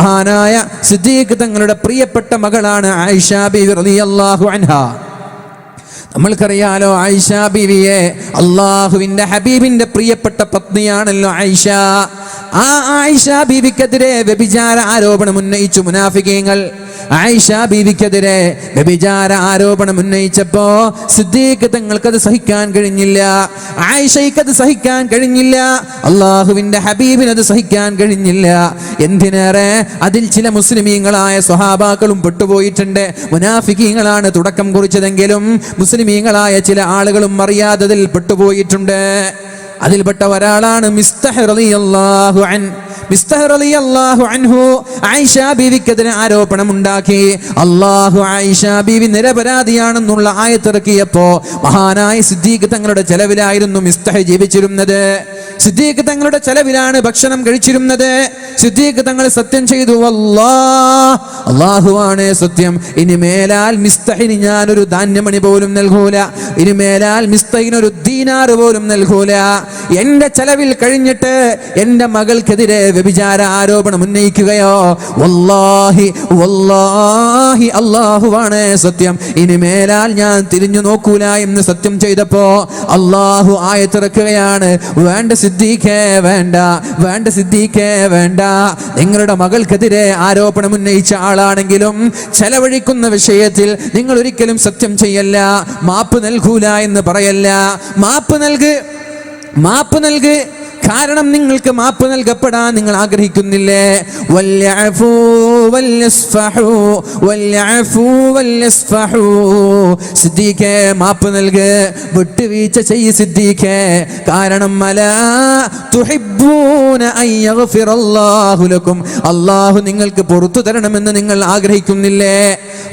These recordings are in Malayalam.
മഹാനായ സിദ്ദീഖ് തങ്ങളുടെ പ്രിയപ്പെട്ട മകളാണ് ആയിഷ ബീവി റളിയല്ലാഹു അൻഹാ. നമ്മൾക്കറിയാലോ ആയിഷ ബീവിയെ, അള്ളാഹുവിന്റെ ഹബീബിന്റെ പ്രിയപ്പെട്ട പത്നിയാണല്ലോ ആയിഷ. ആ ആയിഷ ബീവിക്കെതിരെ വ്യഭിചാര ആരോപണം ഉന്നയിച്ചു മുനാഫിക്കീങ്ങൾ. ആയിഷ ബീവിക്കെതിരെ വ്യഭിചാര ആരോപണം ഉന്നയിച്ചപ്പോ സിദ്ദീഖ് തങ്ങൾക്കത് സഹിക്കാൻ കഴിഞ്ഞില്ല, ആയിഷയ്ക്കത് സഹിക്കാൻ കഴിഞ്ഞില്ല, അള്ളാഹുവിന്റെ ഹബീബിനത് സഹിക്കാൻ കഴിഞ്ഞില്ല. എന്തിനേറെ അതിൽ ചില മുസ്ലിമീങ്ങളായ സ്വഹാബാക്കളും പെട്ടുപോയിട്ടുണ്ട്. മുനാഫിക്കീങ്ങളാണ് തുടക്കം കുറിച്ചതെങ്കിലും മുസ്ലിമീങ്ങളായ ചില ആളുകളും അറിയാത്തതിൽ പെട്ടുപോയിട്ടുണ്ട്. അതിൽപ്പെട്ട ഒരാളാണ് മിസ്തഹ് റളിയല്ലാഹു അൻഹു. മിസ്തഹ് റളിയല്ലാഹു അൻഹു ആയിഷ ബീവിക്കെതിരെ ആരോപണം ഉണ്ടാക്കി. അല്ലാഹു ആയിഷ ബീവി നിരപരാധിയാണെന്നുള്ള ആയത്തിറക്കിയപ്പോ മഹാനായ സിദ്ദീഖ് തങ്ങളുടെ ചെലവിലായിരുന്നു മിസ്തഹ് ജീവിച്ചിരുന്നത്. സിദ്ദീഖ് തങ്ങളുടെ ചെലവിലാണ് ഭക്ഷണം കഴിച്ചിരുന്നത്. സിദ്ദീഖ് തങ്ങൾ സത്യം ചെയ്തു, അല്ലാഹുവാണ് സത്യം, ഇനി മേലാൽ മിസ്തഹിന് ഞാനൊരു ധാന്യമണി പോലും നൽകൂല, ഇനി മേലാൽ മിസ്തഹിനൊരു ദീനാർ പോലും നൽകൂല. എന്റെ ചെലവിൽ കഴിഞ്ഞിട്ട് എന്റെ മകൾക്കെതിരെ വ്യഭിചാര ആരോപണം ഉന്നയിക്കുകയോ, വല്ലാഹി വല്ലാഹി അല്ലാഹുവാണ് സത്യം, ഇനി മേലാൽ ഞാൻ തിരിഞ്ഞു നോക്കൂല എന്ന് സത്യം ചെയ്തപ്പോ അല്ലാഹു ആയത്തിറക്കുകയാണ്, വേണ്ട സിദ്ദീഖേ വേണ്ട, വേണ്ട സിദ്ദീഖേ വേണ്ട. നിങ്ങളുടെ മകൾക്കെതിരെ ആരോപണം ഉന്നയിച്ച ആളാണെങ്കിലും ചെലവഴിക്കുന്ന വിഷയത്തിൽ നിങ്ങൾ ഒരിക്കലും സത്യം ചെയ്യല്ല, മാപ്പ് നൽകൂല എന്ന് പറയല്ല. മാപ്പ് നൽക്. കാരണം നിങ്ങൾക്ക് മാപ്പ് നൽകപ്പെടാൻ നിങ്ങൾ ആഗ്രഹിക്കുന്നില്ലേ? വൽയഅഫൂ വൽയസ്ഫഹൂ വൽയഅഫൂ വൽയസ്ഫഹൂ. സിദ്ദീഖേ മാപ്പ് നൽക്, വിട്ടുവീഴ്ച ചെയ്യ് സിദ്ദീഖേ. കാരണം അലാ തുഹിബ്ബൂന അൻ യഗ്ഫിറല്ലാഹു ലക്കും. അല്ലാഹു നിങ്ങൾക്ക് പുറത്തു തരണമെന്ന് നിങ്ങൾ ആഗ്രഹിക്കുന്നില്ലേ?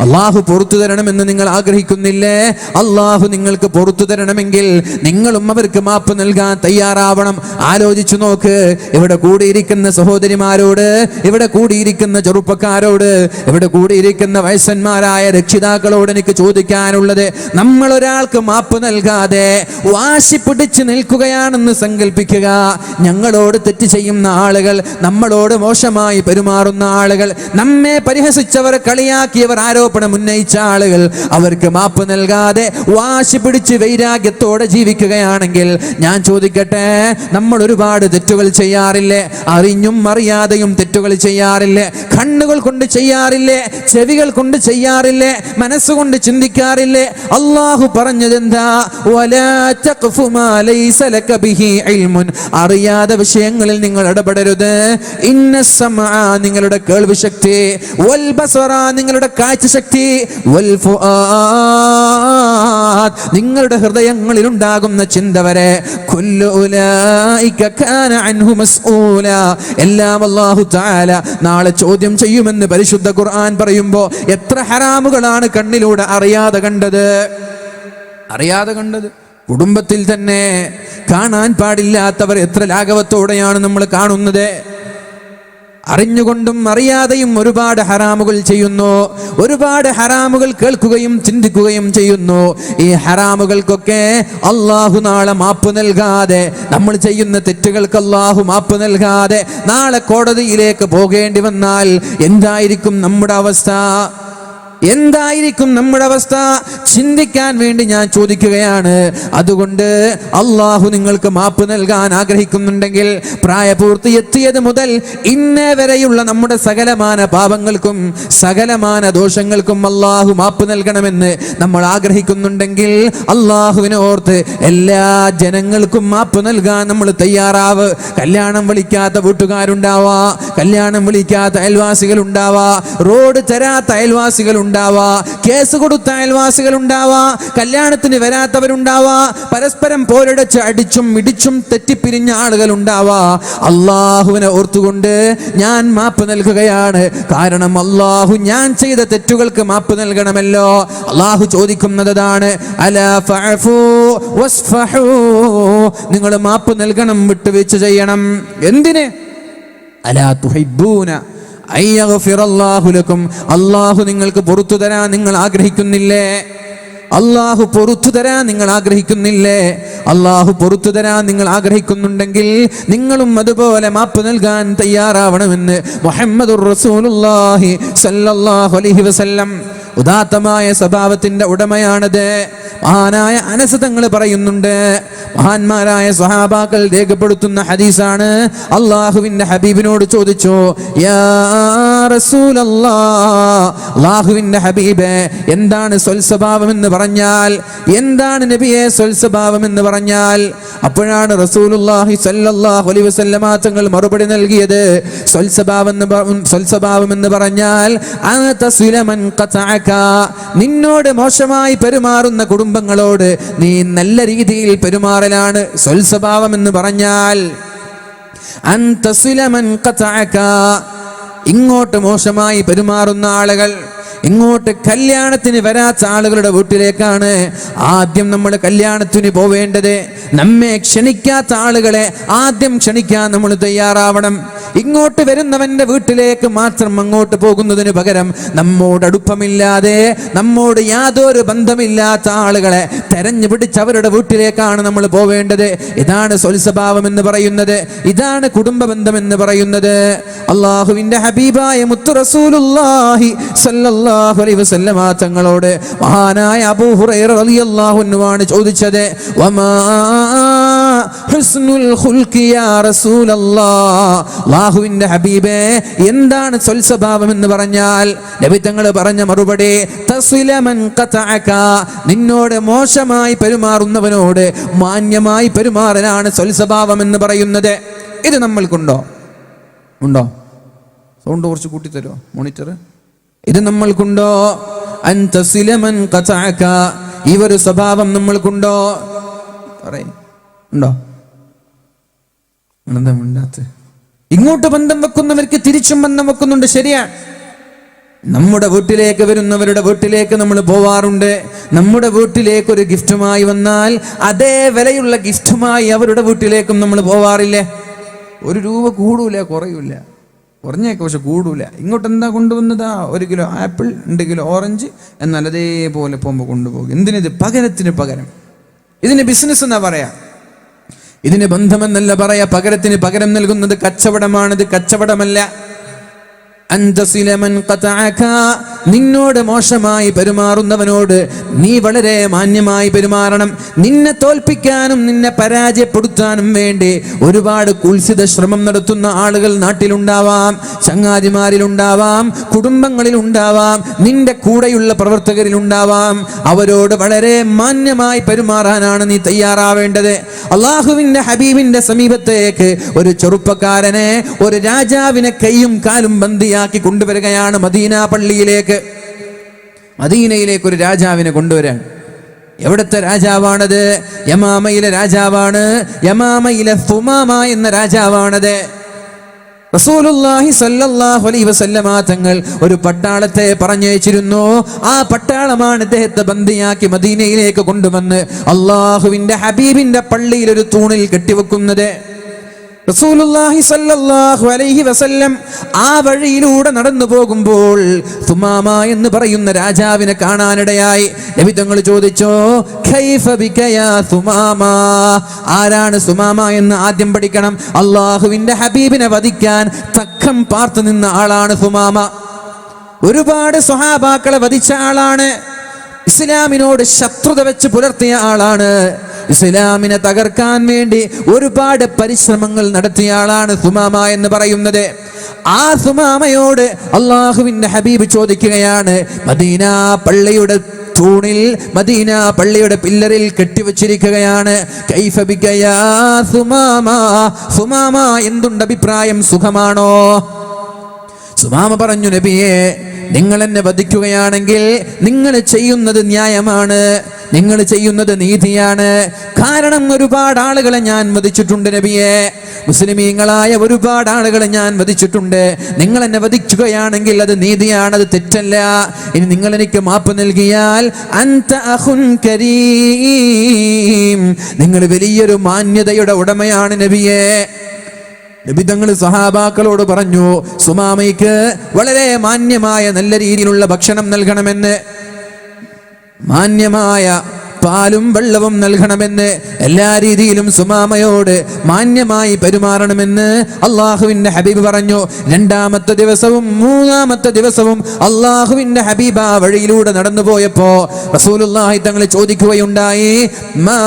അല്ലാഹു പുറത്തു തരണമെന്ന് നിങ്ങൾ ആഗ്രഹിക്കുന്നില്ലേ? അല്ലാഹു നിങ്ങൾക്ക് പുറത്തു തരണമെങ്കിൽ നിങ്ങളും അവർക്ക് മാപ്പ് നൽകാൻ തയ്യാറാവണം. ആലോചിച്ചു നോക്ക്. ഇവിടെ കൂടിയിരിക്കുന്ന സഹോദരിമാരോട്, ഇവിടെ കൂടിയിരിക്കുന്ന ചെറുപ്പക്കാരോട്, ഇവിടെ കൂടിയിരിക്കുന്ന വയസ്സന്മാരായ രക്ഷിതാക്കളോട് എനിക്ക് ചോദിക്കാനുള്ളത്, നമ്മൾ ഒരാൾക്ക് മാപ്പ് നൽകാതെ വാശി പിടിച്ച് നിൽക്കുകയാണെന്ന് സങ്കല്പിക്കുക. ഞങ്ങളോട് തെറ്റ് ചെയ്യുന്ന ആളുകൾ, നമ്മളോട് മോശമായി പെരുമാറുന്ന ആളുകൾ, നമ്മെ പരിഹസിച്ചവർ, കളിയാക്കിയവർ, ആരോപണം ഉന്നയിച്ച ആളുകൾ, അവർക്ക് മാപ്പ് നൽകാതെ വാശി പിടിച്ച് വൈരാഗ്യത്തോടെ ജീവിക്കുകയാണെങ്കിൽ ഞാൻ ചോദിക്കട്ടെ, നമ്മൾ ഒരുപാട് തെറ്റുകൾ ചെയ്യാറില്ലേ? അറിഞ്ഞും അറിയാതെയും തെറ്റുകൾ ചെയ്യാറില്ലേ? കണ്ണുകൾ കൊണ്ട് ചെയ്യാറില്ലേ? ചെവികൾ കൊണ്ട് ചെയ്യാറില്ലേ? മനസ്സുകൊണ്ട് ചിന്തിക്കാറില്ലേ? അല്ലാഹു പറഞ്ഞതെന്താ? വലാ തഖ്ഫു മാ ലൈസ ലക ബിഹി ഇൽമുൻ. അറിയാത്ത വിഷയങ്ങളിൽ നിങ്ങൾ ഇടപെടരുത്. ഇന്ന സമഅ നിങ്ങളുടെ കേൾവി ശക്തി, വൽ ബസറ നിങ്ങളുടെ കാഴ്ച ശക്തി, വൽ ഫുആദ് നിങ്ങളുടെ ഹൃദയങ്ങളിൽ ഉണ്ടാകുന്ന ചിന്ത വരെ, കുല്ലു ഉലൈക കാന അൻഹു മസ്ഊല. എല്ലാം അല്ലാഹു തആല നാളെ ചോദ്യം ചെയ്യുമെന്ന് പരിശുദ്ധ ഖുർആൻ പറയുമ്പോൾ എത്ര ഹറാമുകളാണ് കണ്ണിലൂടെ അറിയാതെ കണ്ടത്. കുടുംബത്തിൽ തന്നെ കാണാൻ പാടില്ലാത്തവർ എത്ര ലാഘവത്തോടെയാണ് നമ്മൾ കാണുന്നത്. അറിഞ്ഞുകൊണ്ടും അറിയാതെയും ഒരുപാട് ഹറാമുകൾ ചെയ്യുന്നു, ഒരുപാട് ഹറാമുകൾ കേൾക്കുകയും ചിന്തിക്കുകയും ചെയ്യുന്നു. ഈ ഹറാമുകൾക്കൊക്കെ അല്ലാഹു നാളെ മാപ്പ് നൽകാതെ, നമ്മൾ ചെയ്യുന്ന തെറ്റുകൾക്ക് അല്ലാഹു മാപ്പ് നൽകാതെ നാളെ കോടതിയിലേക്ക് പോകേണ്ടി വന്നാൽ എന്തായിരിക്കും നമ്മുടെ അവസ്ഥ? എന്തായിരിക്കും നമ്മുടെ അവസ്ഥ? ചിന്തിക്കാൻ വേണ്ടി ഞാൻ ചോദിക്കുകയാണ്. അതുകൊണ്ട് അല്ലാഹു നിങ്ങൾക്ക് മാപ്പ് നൽകാൻ ആഗ്രഹിക്കുന്നുണ്ടെങ്കിൽ പ്രായപൂർത്തി എത്തിയത് മുതൽ ഇന്നേ വരെയുള്ള നമ്മുടെ സകലമാന പാപങ്ങൾക്കും സകലമാന ദോഷങ്ങൾക്കും അല്ലാഹു മാപ്പ് നൽകണമെന്ന് നമ്മൾ ആഗ്രഹിക്കുന്നുണ്ടെങ്കിൽ അല്ലാഹുവിനെ ഓർത്ത് എല്ലാ ജനങ്ങൾക്കും മാപ്പ് നൽകാൻ നമ്മൾ തയ്യാറാവ്. കല്യാണം വിളിക്കാത്ത വീട്ടുകാരുണ്ടാവാ, കല്യാണം വിളിക്കാത്ത അയൽവാസികൾ ഉണ്ടാവാ, റോഡ് തരാത്ത അയൽവാസികൾ ഉണ്ടാവാ, കേസ് കൊടുത്ത അയൽവാസികൾ ഉണ്ടാവാ, കല്യാണത്തിന് വരാത്തവരുണ്ടാവാ, പരസ്പരം പോരടിച്ച് അടിച്ചും ഇടിച്ചും തെറ്റിപ്പിരിഞ്ഞ ആളുകൾ ഉണ്ടാവാ. അള്ളാഹുവിനെ ഓർത്തുകൊണ്ട് ഞാൻ മാപ്പ് നൽകുകയാണ്. കാരണം അള്ളാഹു ഞാൻ ചെയ്ത തെറ്റുകൾക്ക് മാപ്പ് നൽകണമല്ലോ. അള്ളാഹു ചോദിക്കുന്നതാണ്, അലാ ഫഅഫു വസ്ഫഹു, നിങ്ങൾ മാപ്പ് നൽകണം, വിട്ടുവീഴ്ച ചെയ്യണം. എന്തിന്? അലാ തുഹിബ്ബൂന അയ്യഗ്ഫിറല്ലാഹു ലക്കും, അല്ലാഹു നിങ്ങൾക്ക് പുറത്തു തരാൻ നിങ്ങൾ ആഗ്രഹിക്കുന്നില്ലേ? അള്ളാഹു പുറത്തു തരാൻ നിങ്ങൾ ആഗ്രഹിക്കുന്നില്ലേ? അള്ളാഹു പുറത്തു തരാൻ നിങ്ങൾ ആഗ്രഹിക്കുന്നുണ്ടെങ്കിൽ നിങ്ങളും അതുപോലെ മാപ്പ് നൽകാൻ തയ്യാറാവണമെന്ന് മുഹമ്മദുർ റസൂലുള്ളാഹി സ്വല്ലല്ലാഹു അലൈഹി വസല്ലം. ഉദാത്തമായ സ്വഭാവത്തിന്റെ ഉടമയാണത്. മഹാനായ അനസ് തങ്ങൾ പറയുന്നുണ്ട്, മഹാന്മാരായ സ്വഹാബാക്കൾ രേഖപ്പെടുത്തുന്ന ഹദീസാണ്. അള്ളാഹുവിന്റെ ഹബീബിനോട് ചോദിച്ചു, യാ റസൂലല്ലാഹ്, അള്ളാഹുവിന്റെ ഹബീബേ, എന്താണ് സ്വൽസ്വഭാവം എന്ന് പറഞ്ഞാൽ? എന്താണ് നബിയെ സ്വൽസ്വഭാവം എന്ന് പറഞ്ഞാൽ? അപ്പോഴാണ് റസൂലുള്ളാഹി സ്വല്ലല്ലാഹു അലൈഹി വസല്ലമ തങ്ങൾ മറുപടി നൽകിയത്, സ്വൽസ്വഭാവം എന്ന് പറഞ്ഞാൽ നിന്നോട് മോശമായി പെരുമാറുന്ന കുടുംബങ്ങളോട് നീ നല്ല രീതിയിൽ പെരുമാറലാണ് സ്വൽസ്വഭാവം എന്ന് പറഞ്ഞാൽ. ഇങ്ങോട്ട് മോശമായി പെരുമാറുന്ന ആളുകൾ, ഇങ്ങോട്ട് കല്യാണത്തിന് വരാത്ത ആളുകളുടെ വീട്ടിലേക്കാണ് ആദ്യം നമ്മൾ കല്യാണത്തിന് പോവേണ്ടത്. നമ്മെ ക്ഷണിക്കാത്ത ആളുകളെ ആദ്യം ക്ഷണിക്കാൻ നമ്മൾ തയ്യാറാവണം. ഇങ്ങോട്ട് വരുന്നവന്റെ വീട്ടിലേക്ക് മാത്രം അങ്ങോട്ട് പോകുന്നതിന് പകരം നമ്മോട് അടുപ്പമില്ലാതെ, നമ്മോട് യാതൊരു ബന്ധമില്ലാത്ത ആളുകളെ തെരഞ്ഞു പിടിച്ച് അവരുടെ വീട്ടിലേക്കാണ് നമ്മൾ പോവേണ്ടത്. ഇതാണ് സ്വൽസ്വഭാവം എന്ന് പറയുന്നത്, ഇതാണ് കുടുംബ ബന്ധം എന്ന് പറയുന്നത്. അള്ളാഹുവിന്റെ ഹബീബായ മുത്തു റസൂലുള്ളാഹി സ്വല്ലല്ലാഹു അലൈഹി വസല്ലമ തങ്ങളോട് മഹാനായ അബൂ ഹുറൈറ റളിയല്ലാഹു അൻഹു ആണ് ചോദിച്ചത്, വമാ ഹുസ്നുൽ ഖുൽഖി യാ റസൂലല്ലാഹ്, അല്ലാഹുവിന്റെ ഹബീബേ, എന്താണ് സ്വൽസ്വഭാവം എന്ന് പറഞ്ഞാൽ? നബി തങ്ങൾ പറഞ്ഞ മറുപടി, തസ്ല മൻ ഖതഅക, നിന്നോട് മോശമായി പെരുമാറുന്നവനോട് മാന്യമായി പെരുമാറാനാണ് സ്വൽസ്വഭാവം എന്ന് പറയുന്നത്. ഇത് നമ്മൾക്കുണ്ടോ? ഉണ്ടോ? സൗണ്ട് കുറച്ച് കൂട്ടി തരുമോ മോണിറ്റർ? ഇത് നമ്മൾക്കുണ്ടോ? അൻ തസ്ല മൻ ഖതഅക, ഈ ഒരു സ്വഭാവം നമ്മൾക്കുണ്ടോ? ഉണ്ടോ? ഇങ്ങോട്ട് ബന്ധം വെക്കുന്നവർക്ക് തിരിച്ചും ബന്ധം വെക്കുന്നുണ്ട്, ശരിയാണ്. നമ്മുടെ വീട്ടിലേക്ക് വരുന്നവരുടെ വീട്ടിലേക്ക് നമ്മൾ പോവാറുണ്ട്. നമ്മുടെ വീട്ടിലേക്ക് ഒരു ഗിഫ്റ്റുമായി വന്നാൽ അതേ വിലയുള്ള ഗിഫ്റ്റുമായി അവരുടെ വീട്ടിലേക്കും നമ്മൾ പോവാറില്ലേ? ഒരു രൂപ കൂടൂല, കുറയൂല, കുറഞ്ഞേക്കെ പക്ഷെ കൂടൂല. ഇങ്ങോട്ട് എന്താ കൊണ്ടുവന്നതാ? 1 കിലോ ആപ്പിൾ, 2 കിലോ ഓറഞ്ച്, എന്നാൽ അതേപോലെ പോകുമ്പോൾ കൊണ്ടുപോകും. എന്തിനിത്? പകരത്തിന് പകരം. ഇതിന് ബിസിനസ് എന്നാ പറയാ, ഇതിന് ബന്ധമെന്നല്ല പറയാ. പകരത്തിന് പകരം നൽകുന്നത് കച്ചവടമാണിത്, കച്ചവടമല്ല. നിന്നോട് മോശമായി പെരുമാറുന്നവനോട് നീ വളരെ മാന്യമായി പെരുമാറണം. നിന്നെ തോൽപ്പിക്കാനും നിന്നെ പരാജയപ്പെടുത്താനും വേണ്ടി ഒരുപാട് കുൽസിത ശ്രമം നടത്തുന്ന ആളുകൾ നാട്ടിലുണ്ടാവാം, ചങ്ങാതിമാരിലുണ്ടാവാം, കുടുംബങ്ങളിലുണ്ടാവാം, നിന്റെ കൂടെയുള്ള പ്രവർത്തകരിലുണ്ടാവാം. അവരോട് വളരെ മാന്യമായി പെരുമാറാനാണ് നീ തയ്യാറാവേണ്ടത്. അള്ളാഹുവിന്റെ ഹബീബിന്റെ സമീപത്തേക്ക് ഒരു ചെറുപ്പക്കാരനെ, ഒരു രാജാവിനെ കൈയും കാലും ബന്ധിയാക്കി കൊണ്ടുവരികയാണ് മദീന പള്ളിയിലേക്ക്. മദീനയിലേക്ക് ഒരു രാജാവിനെ കൊണ്ടുവരാൻ. എവിടുത്തെ രാജാവാണത്? യമാമയിലെ രാജാവാണ്. യമാമയിലെ സുമാമ എന്ന രാജാവാണത്. റസൂലുള്ളാഹി സ്വല്ലല്ലാഹു അലൈഹി വസല്ലമ തങ്ങൾ ഒരു പട്ടാളത്തെ പറഞ്ഞയച്ചിരുന്നു. ആ പട്ടാളമാണ് ഇദ്ദേഹത്തെ ബന്ദിയാക്കി മദീനയിലേക്ക് കൊണ്ടുവന്ന് അള്ളാഹുവിന്റെ ഹബീബിന്റെ പള്ളിയിൽ ഒരു തൂണിൽ കെട്ടിവെക്കുന്നത്. റസൂലുള്ളാഹി സ്വല്ലല്ലാഹു അലൈഹി വസല്ലം ആ വഴിയിലൂടെ നടന്നു പോകുമ്പോൾ സുമാമ എന്ന് പറയുന്ന രാജാവിനെ കാണാനിടയായി. നബി തങ്ങൾ ചോദിച്ചു, കൈഫ ബിക യാ സുമാമ, ആരാണ് സുമാമ എന്ന് ആദ്യം പഠിക്കണം. അള്ളാഹുവിന്റെ ഹബീബിനെ വധിക്കാൻ തക്കം പാർത്തു നിന്ന ആളാണ് സുമാമ. ഒരുപാട് സ്വഹാബാക്കളെ വധിച്ച ആളാണ്. ഇസ്ലാമിനോട് ശത്രുത വെച്ച് പുലർത്തിയ ആളാണ്. ഇസ്ലാമിനെ തകർക്കാൻ വേണ്ടി ഒരുപാട് പരിശ്രമങ്ങൾ നടത്തിയ ആളാണ് സുമാമ എന്ന് പറയുന്നത്. ആ സുമാമയോട് അള്ളാഹുവിന്റെ ഹബീബ് ചോദിക്കുകയാണ്, മദീന പള്ളിയുടെ തൂണിൽ, മദീന പള്ളിയുടെ പില്ലറിൽ കെട്ടിവെച്ചിരിക്കുകയാണ്. കൈഫ ബിക യാ സുമാമ, സുമാമ എന്തുണ്ട് അഭിപ്രായം, സുഖമാണോ? സുമാമ പറഞ്ഞു, നബിയെ, നിങ്ങൾ എന്നെ വധിക്കുകയാണെങ്കിൽ നിങ്ങൾ ചെയ്യുന്നത് ന്യായമാണ്, നിങ്ങൾ ചെയ്യുന്നത് നീതിയാണ്. കാരണം ഒരുപാട് ആളുകളെ ഞാൻ വധിച്ചിട്ടുണ്ട് നബിയെ, മുസ്ലിമീങ്ങളായ ഒരുപാട് ആളുകളെ ഞാൻ വധിച്ചിട്ടുണ്ട്. നിങ്ങൾ എന്നെ വധിക്കുകയാണെങ്കിൽ അത് നീതിയാണ്, അത് തെറ്റല്ല. ഇനി നിങ്ങൾ എനിക്ക് മാപ്പ് നൽകിയാൽ അൻത അഖുൻ കരീം, നിങ്ങൾ വലിയൊരു മാന്യതയുടെ ഉടമയാണ് നബിയെ. നബി തങ്ങൾ സഹാബാക്കളോട് പറഞ്ഞു, സുമാമയ്ക്ക് വളരെ മാന്യമായ നല്ല രീതിയിലുള്ള ഭക്ഷണം നൽകണമെന്ന്. മാന്യമായ പാലും വെള്ളവും നൽകണമെന്ന്, എല്ലാ രീതിയിലും സുമാമയോട് മാന്യമായി പെരുമാറണമെന്ന് അള്ളാഹുവിന്റെ ഹബീബ് പറഞ്ഞു. രണ്ടാമത്തെ ദിവസവും മൂന്നാമത്തെ ദിവസവും അള്ളാഹുവിന്റെ ഹബീബ് ആ വഴിയിലൂടെ നടന്നു പോയപ്പോ റസൂലുള്ളാഹി തങ്ങൾ ചോദിക്കുകയുണ്ടായി, മാ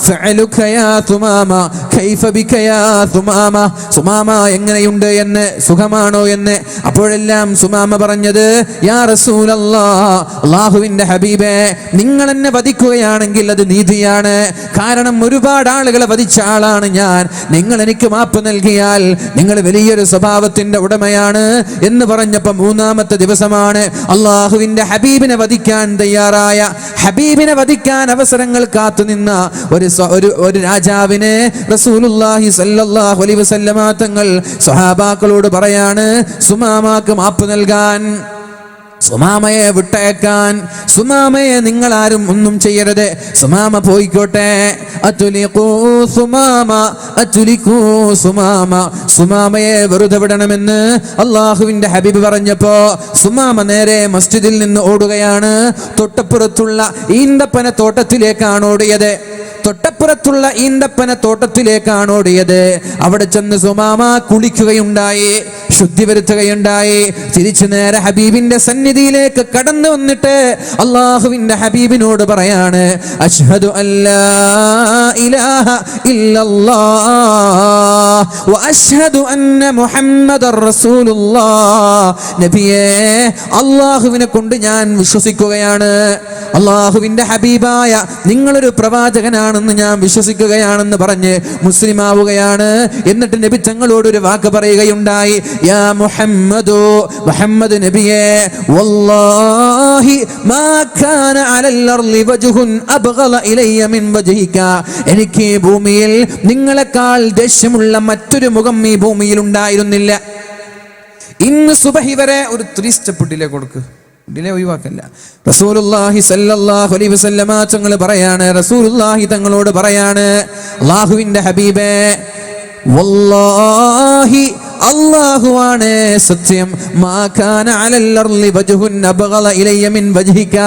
ഫഅലുക യാ സുമാമ, കൈഫ ബിക യാ സുമാമ, സുമാമ എങ്ങനെയുണ്ട് എന്ന്, സുഖമാണോ എന്ന്. അപ്പോഴെല്ലാം സുമാമ പറഞ്ഞത്, യാ റസൂലല്ലാഹ്, അല്ലാഹുവിന്റെ ഹബീബേ, നിങ്ങൾ എന്നെ വധിക്കുകയാണെങ്കിൽ അത് നീതിയാണ്. കാരണം ഒരുപാട് ആളുകളെ വധിച്ച ആളാണ് ഞാൻ. നിങ്ങൾ എനിക്ക് മാപ്പ് നൽകിയാൽ നിങ്ങൾ വലിയൊരു സ്വഭാവത്തിന്റെ ഉടമയാണ് എന്ന് പറഞ്ഞപ്പോൾ മൂന്നാമത്തെ ദിവസമാണ് അള്ളാഹുവിന്റെ ഹബീബിനെ വധിക്കാൻ തയ്യാറായ, ഹബീബിനെ വധിക്കാൻ അവസരങ്ങൾ കാത്തുനിന്ന ഒരു രാജാവിനെ റസൂലുള്ളാഹി സ്വല്ലല്ലാഹു അലൈഹി വസല്ലമ തങ്ങൾ സ്വഹാബാക്കളോട് പറയാണ് സുമാമാക്ക് മാപ്പ് നൽകാൻ, സുമാമയെ വിട്ടയക്കാൻ. സുമാമയെ നിങ്ങൾ ആരും ഒന്നും ചെയ്യരുത്, സുമാമ പോയിക്കോട്ടെ. അതുലിഖൂ സുമാമ, അതുലിഖൂ സുമാമ, സുമാമയെ വെറുതെ വിടണമെന്ന് അള്ളാഹുവിന്റെ ഹബീബ് പറഞ്ഞപ്പോ സുമാമ നേരെ മസ്ജിദിൽ നിന്ന് ഓടുകയാണ്. തൊട്ടപ്പുറത്തുള്ള ഈന്തപ്പന തോട്ടത്തിലേക്കാണ് ഓടിയത്. തൊട്ടപ്പുറത്തുള്ള ഈന്തപ്പന തോട്ടത്തിലേക്കാണ് ഓടിയത്. അവിടെ ചെന്ന് സുമാമ കുളിക്കുകയുണ്ടായി, ശുദ്ധി വരുത്തുകയുണ്ടായി. തിരിച്ചു നേരെ ഹബീബിന്റെ സന്നിധിയിലേക്ക് കടന്നു വന്നിട്ട് അള്ളാഹുവിന്റെ ഹബീബിനോട് പറയാണ്, അശ്ഹദു അല്ലാ ഇലാഹ ഇല്ലല്ലാഹ് വ അശ്ഹദു അന്ന മുഹമ്മദർ റസൂലുള്ളാഹ്. നബിയേ, അള്ളാഹുവിനെ കൊണ്ട് ഞാൻ വിശ്വസിക്കുകയാണ്, അള്ളാഹുവിന്റെ ഹബീബായ നിങ്ങളൊരു പ്രവാചകനാണെന്ന് ഞാൻ വിശ്വസിക്കുകയാണെന്ന് പറഞ്ഞ് മുസ്ലിം ആവുകയാണ്. എന്നിട്ട് നബി തങ്ങളോടൊരു വാക്ക് പറയുകയുണ്ടായി, യാ മുഹമ്മദു, മുഹമ്മദ് നബിയേ, വല്ലാഹി മാ കാന അലൽ അർളി വജ്ഹുൻ അബ്ഗള ഇലയ്യ മിൻ വജ്ഹിക. എനിക്ക് ഈ ഭൂമിയിൽ നിങ്ങളെക്കാൾ ദേഷ്യമുള്ള മറ്റൊരു മുഖം ഈ ഭൂമിയിൽ ഉണ്ടായിരുന്നില്ല. ഇന്ന് സുബഹി വരെ ഒരു 3 സ്റ്റെപ്പ് ഡിലേ കൊടുക്ക്, ഡിലേ ഒഴിവാക്കല്ല. റസൂലുള്ളാഹി സ്വല്ലല്ലാഹു അലൈഹി വസല്ലമ തങ്ങൾ പറയാണ്, റസൂലുള്ളാഹി തങ്ങളോട് പറയാണ്, അല്ലാഹുവിന്റെ ഹബീബേ, വല്ലാഹി അല്ലാഹുവാണ് സത്യം, മാ കാന അലൽ അർളി വജ്ഹുൻ അബ്ഗള ഇലയ്യ മിൻ വജ്ഹിക.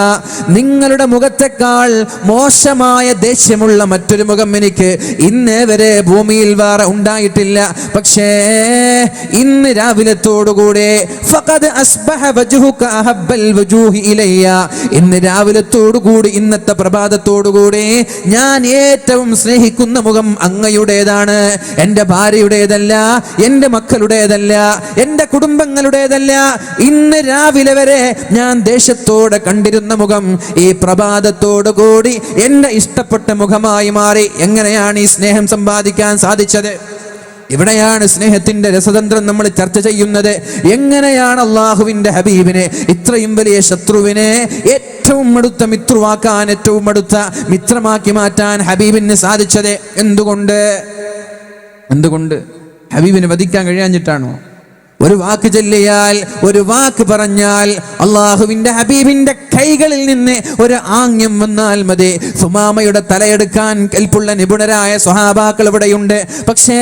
നിങ്ങളുടെ മുഖത്തെക്കാൾ മോശമായ ദേഷ്യമുള്ള മറ്റൊരു മുഖം എനിക്ക് ഇന്നേ വരെ ഭൂമിയിൽ വേറെ ഉണ്ടായിട്ടില്ല. പക്ഷേ ഇന്ന് രാവിലത്തോടുകൂടെ ഫഖദ് അസ്ബഹ വജ്ഹുക അഹബ്ബൽ വജൂഹി ഇലയ്യ, ഇന്ന് രാവിലത്തോടുകൂടി, ഇന്നത്തെ പ്രഭാതത്തോടുകൂടി ഞാൻ ഏറ്റവും സ്നേഹിക്കുന്ന മുഖം അങ്ങയുടേതാണ്. എൻ്റെ ഭാര്യയുടേതല്ല, എൻ്റെ മക്കളുടേതല്ല, എന്റെ കുടുംബങ്ങളുടേതല്ല. ഇന്ന് രാവിലെ വരെ ഞാൻ ദേശത്തോടെ കണ്ടിരുന്ന മുഖം ഈ പ്രഭാതത്തോടു കൂടി എന്റെ ഇഷ്ടപ്പെട്ട മുഖമായി മാറി. എങ്ങനെയാണ് ഈ സ്നേഹം സമ്പാദിക്കാൻ സാധിച്ചത്? ഇവിടെയാണ് സ്നേഹത്തിന്റെ രസതന്ത്രം നമ്മൾ ചർച്ച ചെയ്യുന്നത്. എങ്ങനെയാണ് അള്ളാഹുവിന്റെ ഹബീബിനെ, ഇത്രയും വലിയ ശത്രുവിനെ ഏറ്റവും അടുത്ത മിത്രമാക്കാൻ, ഏറ്റവും അടുത്ത മിത്രമാക്കി മാറ്റാൻ ഹബീബിന് സാധിച്ചത്? എന്തുകൊണ്ട് ഹബീബിനെ വധിക്കാൻ കഴിയാഞ്ഞിട്ടാണോ? ഒരു വാക്ക് ചൊല്ലിയാൽ, ഒരു വാക്ക് പറഞ്ഞാൽ അള്ളാഹുവിന്റെ ഹബീബിന്റെ കൈകളിൽ നിന്ന് ഒരു ആംഗ്യം വന്നാൽ മതി സുമാമയുടെ തലയെടുക്കാൻ കെൽപ്പുള്ള നിപുണരായ സ്വഹാബാക്കൾ ഇവിടെയുണ്ട്. പക്ഷേ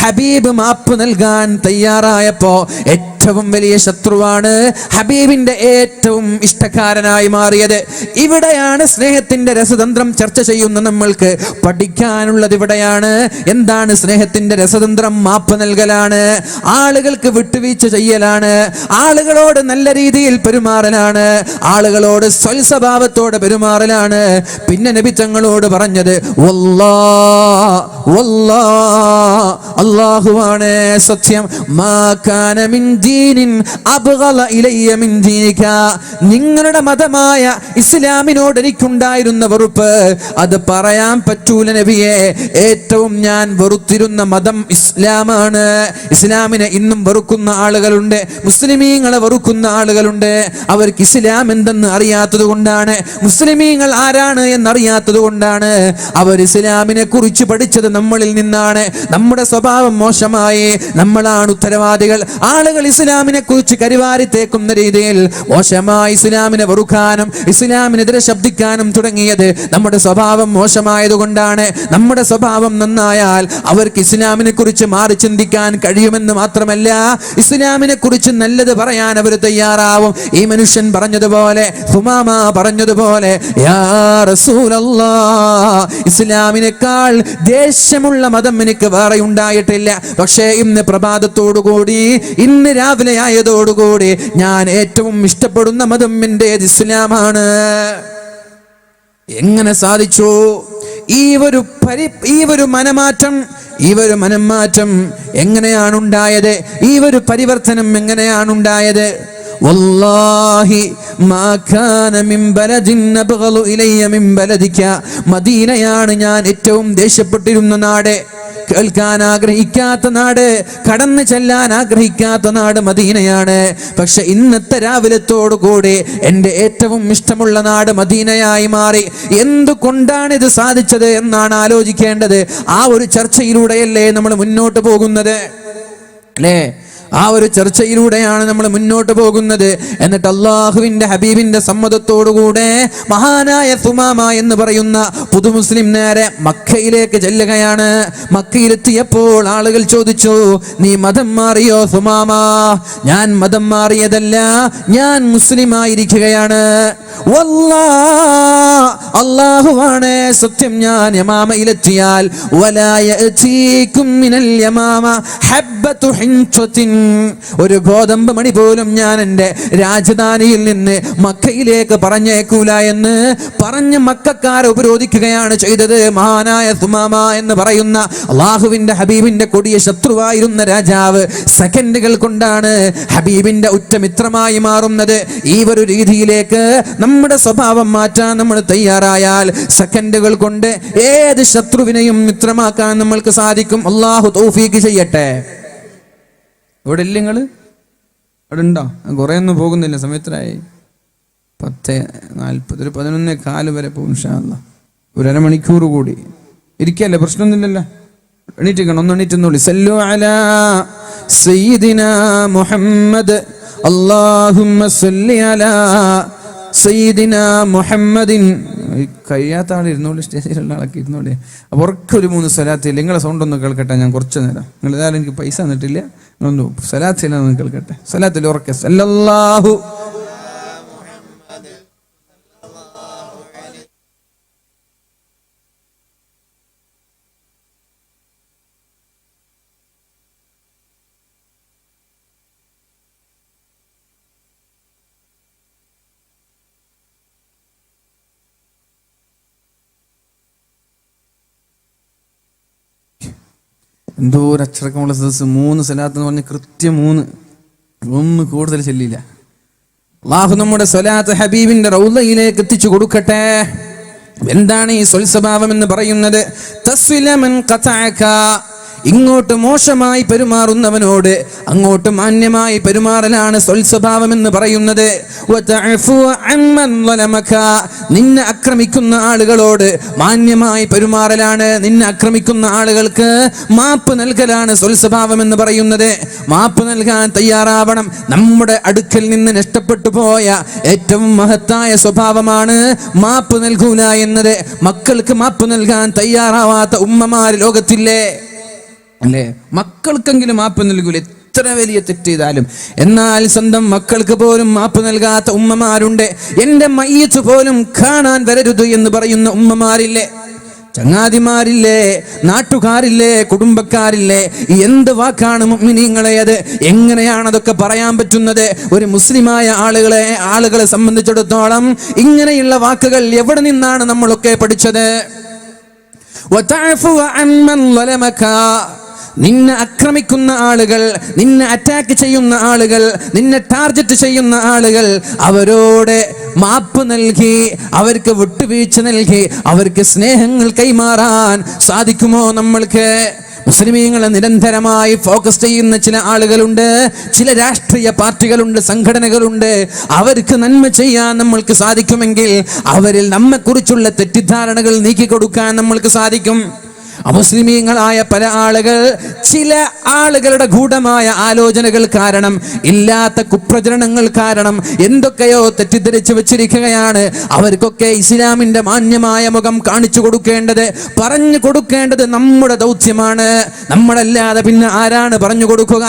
ഹബീബ് മാപ്പ് നൽകാൻ തയ്യാറായപ്പോ ഏറ്റവും വലിയ ശത്രുവാണ് ഹബീബിന്റെ ഏറ്റവും ഇഷ്ടക്കാരനായി മാറിയത്. ഇവിടെയാണ് സ്നേഹത്തിന്റെ രസതന്ത്രം ചർച്ച ചെയ്യുന്ന നമ്മൾക്ക് പഠിക്കാനുള്ളത്. ഇവിടെയാണ് എന്താണ് സ്നേഹത്തിന്റെ രസതന്ത്രം? മാപ്പ് നൽകലാണ്, ആളുകൾക്ക് വിട്ടുവീഴ്ച ചെയ്യലാണ്, ആളുകളോട് നല്ല രീതിയിൽ പെരുമാറലാണ്, ആളുകളോട് സ്വൽസ്വഭാവത്തോടെ പെരുമാറലാണ്. പിന്നെ നബി തങ്ങളോട് പറഞ്ഞത് അല്ലാഹുവാണ് സത്യം, മാ കാന മിൻ ദീനിൻ അബ്ഗള ഇലയ്യ മിൻ ദീനിക. നിങ്ങളുടെ മതമായ ഇസ്ലാമിനോട് എനിക്കുണ്ടായിരുന്ന വെറുപ്പ് അത് പറയാൻ പറ്റൂല നബിയെ. ഏറ്റവും ഞാൻ വെറുത്തിരുന്ന മതം ഇസ്ലാമാണ്. ഇസ്ലാമിനെ ഇന്നും വെറുക്കുന്ന ആളുകളുണ്ട്, മുസ്ലിമീങ്ങളെ വെറുക്കുന്ന ആളുകളുണ്ട്. അവർക്ക് ഇസ്ലാം എന്തെന്ന് അറിയാത്തത് കൊണ്ടാണ്, മുസ്ലിമീങ്ങൾ ആരാണ് എന്നറിയാത്തത് കൊണ്ടാണ്. അവർ ഇസ്ലാമിനെ കുറിച്ച് പഠിച്ചത് നമ്മളിൽ നിന്നാണ്. നമ്മുടെ സ്വഭാവം മോശമായി, നമ്മളാണ് ഉത്തരവാദികൾ. ആളുകൾ ഇസ്ലാമിനെ കുറിച്ച് കരിവാരി തേക്കുന്ന രീതിയിൽ മോശമായി ഇസ്ലാമിനെ വെറുക്കാനും ഇസ്ലാമിനെതിരെ ശബ്ദിക്കാനും തുടങ്ങിയത് നമ്മുടെ സ്വഭാവം മോശമായതുകൊണ്ടാണ്. നമ്മുടെ സ്വഭാവം നന്നായാൽ അവർക്ക് ഇസ്ലാമിനെ കുറിച്ച് മാറി ചിന്തിക്കാൻ കഴിയുമെന്ന് മാത്രമല്ല, ഇസ്ലാമിനെ കുറിച്ച് നല്ലത് പറയാൻ അവർ തയ്യാറാവും. ഈ മനുഷ്യൻ പറഞ്ഞതുപോലെ, സുമാമ പറഞ്ഞതുപോലെ, യാ റസൂലല്ലാഹ്, ഇസ്ലാമിനേക്കാൾ ദേഷ്യമുള്ള മതം എനിക്ക് വേറെ ഉണ്ടായിട്ടില്ല. പക്ഷേ ഇന്ന് പ്രഭാതത്തോടുകൂടി, ഇന്ന് രാവിലെ ആയതോടുകൂടി ഞാൻ ഏറ്റവും ഇഷ്ടപ്പെടുന്ന മതം എന്റേത് ഇസ്ലാമാണ്. എങ്ങനെ സാധിച്ചു? ഈ ഒരു മനംമാറ്റം എങ്ങനെയാണ് ഉണ്ടായത്? ഈ ഒരു പരിവർത്തനം എങ്ങനെയാണ് ഉണ്ടായത്? വല്ലാഹി മാ കാന മിൻ ബലദിൻ അബ്ഗളു ഇലയ്യ മിൻ ബലദിക, മദീനയാണ് ഞാൻ ഏറ്റവും ദേഷ്യപ്പെട്ടിരുന്ന നാട്. കേൾക്കാൻ ആഗ്രഹിക്കാത്ത നാട്, കടന്നു ചെല്ലാൻ ആഗ്രഹിക്കാത്ത നാട് മദീനയാണ്. പക്ഷെ ഇന്നത്തെ രാവിലത്തോടുകൂടി എൻ്റെ ഏറ്റവും ഇഷ്ടമുള്ള നാട് മദീനയായി മാറി. എന്തുകൊണ്ടാണ് ഇത് സാധിച്ചത് എന്നാണ് ആലോചിക്കേണ്ടത്. ആ ഒരു ചർച്ചയിലൂടെയല്ലേ നമ്മൾ മുന്നോട്ട് പോകുന്നത്, അല്ലേ? ആ ഒരു ചർച്ചയിലൂടെയാണ് നമ്മൾ മുന്നോട്ട് പോകുന്നത്. എന്നിട്ട് അള്ളാഹുവിന്റെ ഹബീബിന്റെ സമ്മതത്തോടുകൂടെ മഹാനായ സുമാമ എന്ന് പറയുന്ന പുതുമുസ്ലിം നേരെ മക്കയിലേക്ക് ചെല്ലുകയാണ്. മക്കയിലെത്തിയപ്പോൾ ആളുകൾ ചോദിച്ചു, നീ മതം മാറിയോ സുമാമ? ഞാൻ മതം മാറിയതല്ല, ഞാൻ മുസ്ലിം ആയിരിക്കുകയാണ്. അല്ലാഹുവാണ് സത്യം, ഞാൻ യമാമയിലെത്തിയാൽ വലാ യഅതീകും മിനൽ യമാമ ഹബ്ബതു ഹിൻസത്തിൻ, ഒരു ഗോതമ്പ് മണി പോലും ഞാൻ എൻ്റെ രാജധാനിയിൽ നിന്ന് മക്കയിലേക്ക് പറഞ്ഞേക്കൂല എന്ന് പറഞ്ഞ് മക്കക്കാരെ ഉപരോധിക്കുകയാണ് ചെയ്തത്. മഹാനായ സുമാമ എന്ന് പറയുന്ന അള്ളാഹുവിന്റെ ഹബീബിന്റെ കൊടിയ ശത്രുവായിരുന്ന രാജാവ് സെക്കൻഡുകൾ കൊണ്ടാണ് ഹബീബിന്റെ ഉറ്റമിത്രമായി മാറുന്നത്. ഈ ഒരു രീതിയിലേക്ക് നമ്മുടെ സ്വഭാവം മാറ്റാൻ നമ്മൾ തയ്യാറായാൽ സെക്കൻഡുകൾ കൊണ്ട് ഏത് ശത്രുവിനെയും മിത്രമാക്കാൻ നമ്മൾക്ക് സാധിക്കും. അള്ളാഹു തൗഫീഖ് ചെയ്യട്ടെ. ഇവിടെ ഇല്ല, നിങ്ങൾ അവിടെ ഉണ്ടോ? കുറേ ഒന്നും പോകുന്നില്ല, സമയത്തിലായി 10:40, ഒരു 11:15 വരെ പോകും ഇൻഷാ അല്ലാഹ്. ഒരു അരമണിക്കൂർ കൂടി ഇരിക്കല്ലേ, പ്രശ്നമൊന്നുമില്ലല്ലോ. എണീറ്റിക്കണം, ഒന്ന് എണീറ്റെന്നോളി. സല്ലു അലാ സയ്യിദിനാ മുഹമ്മദ്, അല്ലാഹുമ്മ സല്ലി അലാ സയ്യിദിനാ മുഹമ്മദിൻ. കഴിയാത്ത ആൾ ഇരുന്നോളി, സ്റ്റേജിലുള്ള ആളൊക്കെ ഇരുന്നോളി. അപ്പോൾ ഉറക്കൊരു 3 സ്വലാത്തില്ല. നിങ്ങളെ സൗണ്ട് ഒന്ന് കേൾക്കട്ടെ. ഞാൻ കുറച്ച് നേരം, നിങ്ങൾ ഏതായാലും എനിക്ക് പൈസ തന്നിട്ടില്ല, നിങ്ങളൊന്ന് സ്വലാത്തില്ല കേൾക്കട്ടെ. സ്വലാത്തിൽ ഉറക്കെ സല്ലല്ലാഹു. എന്തോ ഒരു അച്ചടക്കമുള്ള സദസ്. 3 സ്വലാത്ത് എന്ന് പറഞ്ഞ് കൃത്യം 3, ഒന്ന് കൂടുതൽ ചെല്ലില്ല. അല്ലാഹു നമ്മുടെ സ്വലാത്ത് ഹബീബിന്റെ റൗളയിലേക്ക് എത്തിച്ചു കൊടുക്കട്ടെ. എന്താണ് ഈ സ്വൽസ്വഭാവം എന്ന് പറയുന്നത്? തസ്വിലമൻ ഖതഅക, ഇങ്ങോട്ട് മോശമായി പെരുമാറുന്നവനോട് അങ്ങോട്ട് മാന്യമായി പെരുമാറലാണ് സ്വൽസ്വഭാവം എന്ന് പറയുന്നത്. നിന്നെ ആക്രമിക്കുന്ന ആളുകളോട് മാന്യമായി പെരുമാറലാണ്, നിന്നെ ആക്രമിക്കുന്ന ആളുകൾക്ക് മാപ്പ് നൽകലാണ് സ്വൽസ്വഭാവം എന്ന് പറയുന്നത്. മാപ്പ് നൽകാൻ തയ്യാറാവണം. നമ്മുടെ അടുക്കൽ നിന്ന് നഷ്ടപ്പെട്ടു പോയ ഏറ്റവും മഹത്തായ സ്വഭാവമാണ് മാപ്പ് നൽകൂല എന്നത്. മക്കൾക്ക് മാപ്പ് നൽകാൻ തയ്യാറാവാത്ത ഉമ്മമാർ ലോകത്തില്ലേ, അല്ലേ? മക്കൾക്കെങ്കിലും മാപ്പ് നൽകൂല, എത്ര വലിയ തെറ്റ് ചെയ്താലും. എന്നാൽ സ്വന്തം മക്കൾക്ക് പോലും മാപ്പ് നൽകാത്ത ഉമ്മമാരുണ്ട്. എൻ്റെ മയ്യത്ത് പോലും കാണാൻ വരരുത് എന്ന് പറയുന്ന ഉമ്മമാരില്ലേ, ചങ്ങാതിമാരില്ലേ, നാട്ടുകാരില്ലേ, കുടുംബക്കാരില്ലേ? എന്ത് വാക്കാണ് മുഅ്മിനീങ്ങളെ അത്? എങ്ങനെയാണ് അതൊക്കെ പറയാൻ പറ്റുന്നത്? ഒരു മുസ്ലിമായ ആളുകളെ സംബന്ധിച്ചിടത്തോളം ഇങ്ങനെയുള്ള വാക്കുകൾ എവിടെ നിന്നാണ് നമ്മളൊക്കെ പഠിച്ചത്? നിന്നെ ആക്രമിക്കുന്ന ആളുകൾ, നിന്നെ അറ്റാക്ക് ചെയ്യുന്ന ആളുകൾ, നിന്നെ ടാർഗറ്റ് ചെയ്യുന്ന ആളുകൾ, അവരോട് മാപ്പ് നൽകി, അവർക്ക് വിട്ടുവീഴ്ച നൽകി, അവർക്ക് സ്നേഹങ്ങൾ കൈമാറാൻ സാധിക്കുമോ നമ്മൾക്ക്? മുസ്ലിമീങ്ങളെ നിരന്തരമായി ഫോക്കസ് ചെയ്യുന്ന ചില ആളുകളുണ്ട്, ചില രാഷ്ട്രീയ പാർട്ടികളുണ്ട്, സംഘടനകളുണ്ട്. അവർക്ക് നന്മ ചെയ്യാൻ നമ്മൾക്ക് സാധിക്കുമെങ്കിൽ അവരിൽ നമ്മെക്കുറിച്ചുള്ള തെറ്റിദ്ധാരണകൾ നീക്കിക്കൊടുക്കാൻ നമ്മൾക്ക് സാധിക്കും. അമുസ്ലിമീങ്ങളായ പല ആളുകൾ ചില ആളുകളുടെ ഗൂഢമായ ആലോചനകൾ കാരണം, ഇല്ലാത്ത കുപ്രചരണങ്ങൾ കാരണം എന്തൊക്കെയോ തെറ്റിദ്ധരിച്ചു വെച്ചിരിക്കുകയാണ്. അവർക്കൊക്കെ ഇസ്ലാമിന്റെ മാന്യമായ മുഖം കാണിച്ചു കൊടുക്കേണ്ടത്, പറഞ്ഞു കൊടുക്കേണ്ടത് നമ്മുടെ ദൗത്യമാണ്. നമ്മളല്ലാതെ പിന്നെ ആരാണ് പറഞ്ഞു കൊടുക്കുക?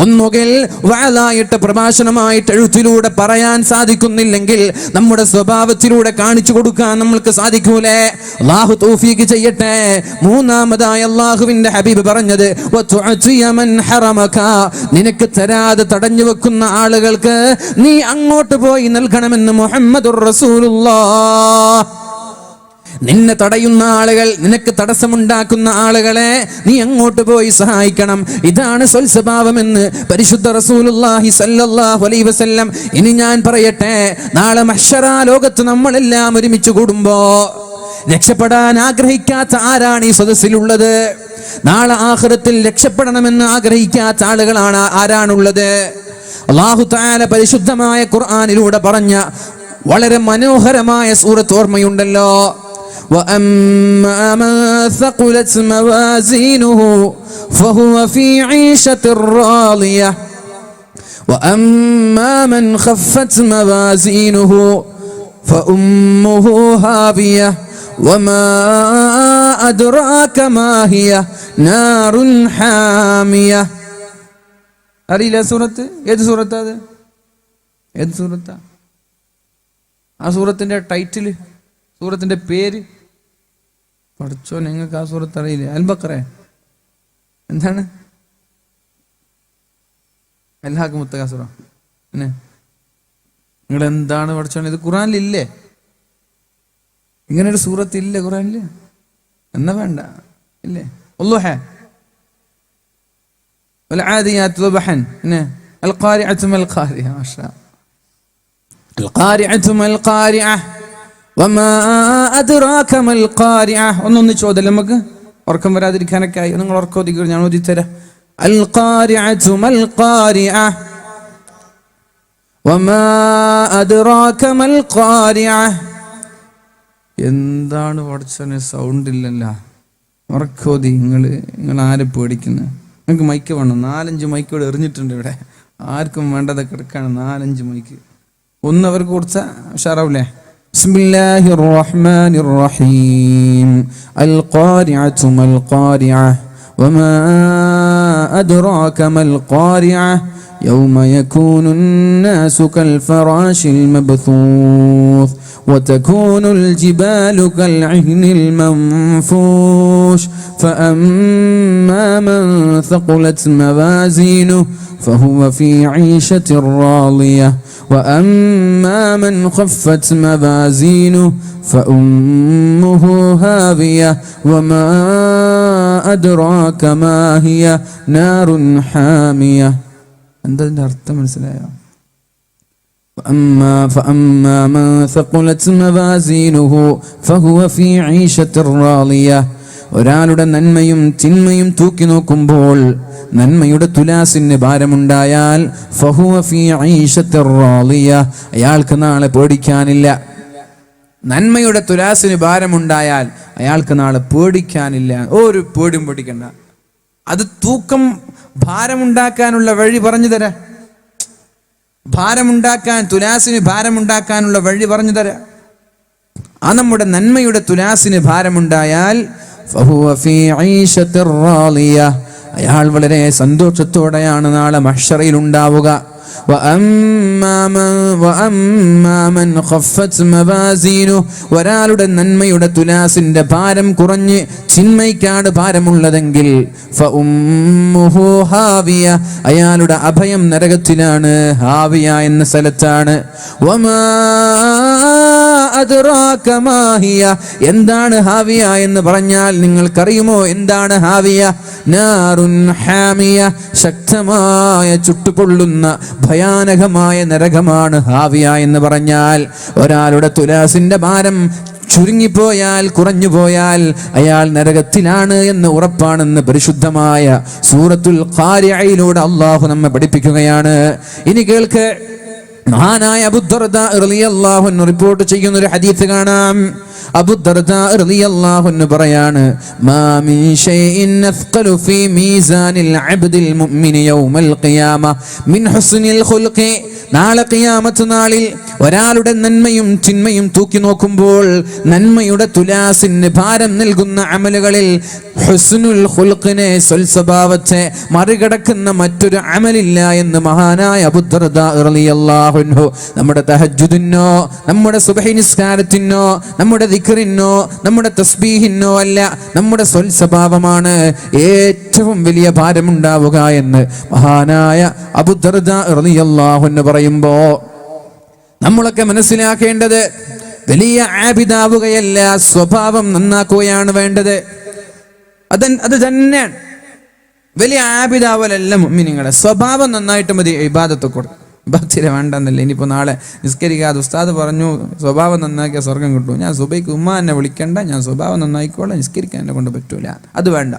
ഒന്നുകിൽ വഅലായിട്ട് പ്രഭാഷണമായിട്ട് എഴുത്തിലൂടെ പറയാൻ സാധിക്കുന്നില്ലെങ്കിൽ നമ്മുടെ സ്വഭാവത്തിലൂടെ കാണിച്ചു കൊടുക്കാൻ നമ്മൾക്ക് സാധിക്കൂലേ? അല്ലാഹു തൗഫീഖ് ചെയ്യട്ടെ. മൂന്നാമതായി അല്ലാഹുവിന്റെ ഹബീബ് പറഞ്ഞത് വതുഅതിയ മൻ ഹറമക, നിനക്ക് തരാതെ തടഞ്ഞു വെക്കുന്ന ആളുകൾക്ക് നീ അങ്ങോട്ട് പോയി നൽകണമെന്ന് മുഹമ്മദുർ റസൂലുള്ളാഹ്. നിന്നെ തടയുന്ന ആളുകൾ, നിനക്ക് തടസ്സമുണ്ടാക്കുന്ന ആളുകളെ നീ അങ്ങോട്ട് പോയി സഹായിക്കണം. ഇതാണ് സ്വൽസ്വഭാവമെന്ന് പരിശുദ്ധ റസൂലുള്ളാഹി സ്വല്ലല്ലാഹു അലൈഹി വസല്ലം. ഇനി ഞാൻ പറയട്ടെ, നാളെ മഹ്ശറ ലോകത്ത് നമ്മളെല്ലാം ഒരുമിച്ച് കൂടുമ്പോ രക്ഷപ്പെടാൻ ആഗ്രഹിക്കാത്ത ആരാണ് ഈ സദസ്സിലുള്ളത്? നാളെ ആഖിറത്തിൽ രക്ഷപ്പെടണമെന്ന് ആഗ്രഹിക്കാത്ത ആളുകളാണ് ആരാണുള്ളത്? അല്ലാഹു തആല പരിശുദ്ധമായ ഖുർആനിലൂടെ പറഞ്ഞ വളരെ മനോഹരമായ സൂറത്ത് ഓർമ്മയുണ്ടല്ലോ. وَأَمَّا مَنْ ثَقُلَتْ مَوَازِينُهُ فَهُوَ فِي عِيشَةٍ رَاضِيَةٍ وَأَمَّا مَنْ خَفَّتْ مَوَازِينُهُ فَأُمُّهُ هَاوِيَةٌ وَمَا أَدْرَاكَ مَا هِيَ نَارٌ حَامِيَةٌ. അറിയില്ല സൂറത്ത്? ഏത് സൂറത്താ അത്? ഏത് സൂറത്താ? ആ സൂറത്തിന്റെ ടൈറ്റിൽ, സൂറത്തിന്റെ പേര് പഠിച്ചോ? നിങ്ങൾക്ക് ആ സൂറത്ത് അറിയില്ലേ? അൽ ബഖറ എന്താണ്? അൽഹാഖ് മുത്തകാസുറ. പിന്നെ നിങ്ങൾ എന്താണ് പഠിച്ചോ? ഇത് ഖുറാനിലില്ലേ? ഇങ്ങനെ ഒരു സൂറത്ത് ഇല്ലേ ഖുറാനില്? എന്നാ വേണ്ട, ഇല്ലേ? വല്ളുഹ, വൽആദിയാത് ദബഹൻ, പിന്നെ അൽ ഖാരിഅതു മൽ ഖാരിഅ. മാഷാ. അൽ ഖാരിഅതു മൽ ഖാരിഅ വമാ അദ്റാക മൽ ഖാരിഅ. ഒന്നൊന്ന് ചോദ്യം നമുക്ക് ഉറക്കം വരാതിരിക്കാനൊക്കെ ആയി. നിങ്ങൾ ഉറക്കം ഒതുക്കി, ഞാൻ ഓതിത്തരാം. അൽ ഖാരിഅതു മൽ ഖാരിഅ വമാ അദ്റാക മൽ ഖാരിഅ. എന്താണ് പഠിച്ചോനെ സൗണ്ട് ഇല്ലല്ലോ? ഉറക്കോതി. നിങ്ങൾ ആരെ പേടിക്കുന്നത്? നിങ്ങൾക്ക് മൈക്ക് വേണം. 4-5 മൈക്ക് ഇവിടെ എറിഞ്ഞിട്ടുണ്ട്. ഇവിടെ ആർക്കും വേണ്ടതൊക്കെ എടുക്കാണ് 4-5 മൈക്ക്. ഒന്ന് അവർക്ക് കൊടുത്താൽ ഉഷാറാവൂലേ? ബിസ്മില്ലാഹിർ റഹ്മാനിർ റഹീം. അൽ ഖാരിഅതു മൽ ഖാരിഅ വമാ അദ്റാക മൽ ഖാരിഅ യൗമ യകൂനു الناس كالفراش المبثوث وتكون الجبال كالعهن المنفوش فأما من ثقلت موازينه فهو في عيشة راضية وأما من خفت موازينه فأمه هاوية وما أدراك ما هي نار حامية. എന്താ അർത്ഥം മനസ്സിലായോ? فأما من ثقلت موازينه فهو في عيشة راضية. ഒരാളുടെ നന്മയും തിന്മയും തൂക്കി നോക്കുമ്പോൾ നന്മയുടെ തുലാസിന് ഭാരമുണ്ടായാൽ ഫഹുവ ഫീ ഐശത്തിർ റാളിയ, അയാൾക്ക് നാളെ പേടിക്കാനില്ല. നന്മയുടെ തുലാസിന് ഭാരമുണ്ടായാൽ അയാൾക്ക് നാളെ പേടിക്കാനില്ല. ഒരു പേടിയും പേടിക്കണ്ട. അത് തൂക്കം ഭാരമുണ്ടാക്കാനുള്ള വഴി പറഞ്ഞു തരാം. ഭാരമുണ്ടാക്കാൻ, തുലാസിന് ഭാരമുണ്ടാക്കാനുള്ള വഴി പറഞ്ഞു തരാം. ആ നമ്മുടെ നന്മയുടെ തുലാസിന് ഭാരമുണ്ടായാൽ ഫഹുവ ഫീ ഐശത്തിർ റാളിയ, അയാൾ വളരെ സന്തോഷത്തോടെയാണ് നാളെ മഹ്ശറയിൽ ഉണ്ടാവുക. وأما من خفت موازينه, ഒരാളുടെ നന്മയുടെ തുലാസിന്റെ ഭാരം കുറഞ്ഞ് ചിന്മയ്ക്കാണ് ഭാരമുള്ളതെങ്കിൽ ഫഉമ്മുഹു ഹാവിയ, അയാളുടെ അഭയം നരകത്തിലാണ്. ഹാവിയ എന്ന സ്ഥലത്താണ്. വമാ അദ്റാക മാ ഹിയ, എന്താണ് ഹാവിയ എന്ന് പറഞ്ഞാൽ നിങ്ങൾക്കറിയുമോ? എന്താണ് ഹാവിയ? നാറുൻ ഹാമിയ, ശക്തമായ ചുട്ടുപൊള്ളുന്ന ഭയാനകമായ നരകമാണ് ഹാവിയ എന്ന് പറഞ്ഞാൽ. ഒരാളുടെ തുലാസിന്റെ ഭാരം ചുരുങ്ങിപ്പോയാൽ, കുറഞ്ഞുപോയാൽ അയാൾ നരകത്തിലാണ് എന്ന് ഉറപ്പാണെന്ന് പരിശുദ്ധമായ സൂറത്തുൽ ഖാരിഅയിലൂടെ അല്ലാഹു നമ്മെ പഠിപ്പിക്കുകയാണ്. ഇനി കേൾക്ക്, മഹാനായ അബൂ ദർദാ റളിയല്ലാഹു അൻഹു റിപ്പോർട്ട് ചെയ്യുന്ന ഒരു ഹദീസ് കാണാം. അബൂ ദർദാ റളിയല്ലാഹു അൻഹു പറയാണ്, മാ മിൻ ഷൈഇൻ അസ്ഖലു ഫീ മീസാനിൽ അബ്ദിൽ മുഅ്മിനി യൗമൽ ഖിയാമ മിൻ ഹുസ്നിൽ ഖുൽഖി. നാളെ ഖിയാമത്ത് നാളിൽ ഒരാളുടെ നന്മയും തിന്മയും തൂക്കി നോക്കുമ്പോൾ നന്മയുടെ തുലാസിന് ഭാരം നൽകുന്ന അമലുകളിൽ ഹുസ്നുൽ ഖുൽഖിനെ, സ്വൽസ്വഭാവത്തെ മറികടക്കുന്ന മറ്റൊരു അമലില്ല എന്ന് മഹാനായ അബൂ ദർദാ റളിയല്ലാഹു അൻഹു. നമ്മുടെ തഹജ്ജുദിനോ നമ്മുടെ സുബ്ഹി നിസ്കാരത്തിനോ നമ്മുടെ ദിക്റിനോ നമ്മുടെ തസ്ബീഹിനോ അല്ല, നമ്മുടെ സ്വൽസ്വഭാവമാണ് ഏറ്റവും വലിയ ഭാരമുണ്ടാവുക എന്ന് മഹാനായ അബൂ ദർദാ റളിയല്ലാഹു അൻഹു പറയുമ്പോ നമ്മളൊക്കെ മനസ്സിലാക്കേണ്ടത് വലിയ ആബിദാവുകയല്ല, സ്വഭാവം നന്നാക്കുകയാണ് വേണ്ടത്. അത് തന്നെയാണ് വലിയ ആബിദാവലല്ല മുഅ്മിനീങ്ങളെ, സ്വഭാവം നന്നായിട്ട് മതി. ഇബാദത്ത് കൊടുക്കും, ഇബാദത്തിലെ വേണ്ടെന്നല്ല. ഇനിയിപ്പോൾ നാളെ നിസ്കരിക്കാതെ ഉസ്താദ് പറഞ്ഞു സ്വഭാവം നന്നാക്കിയാൽ സ്വർഗം കിട്ടും, ഞാൻ സുബൈക്ക് ഉമ്മ എന്നെ വിളിക്കണ്ട, ഞാൻ സ്വഭാവം നന്നായിക്കോളാം, നിസ്കരിക്കാൻ എന്നെ കൊണ്ട് പറ്റൂല, അത് വേണ്ട.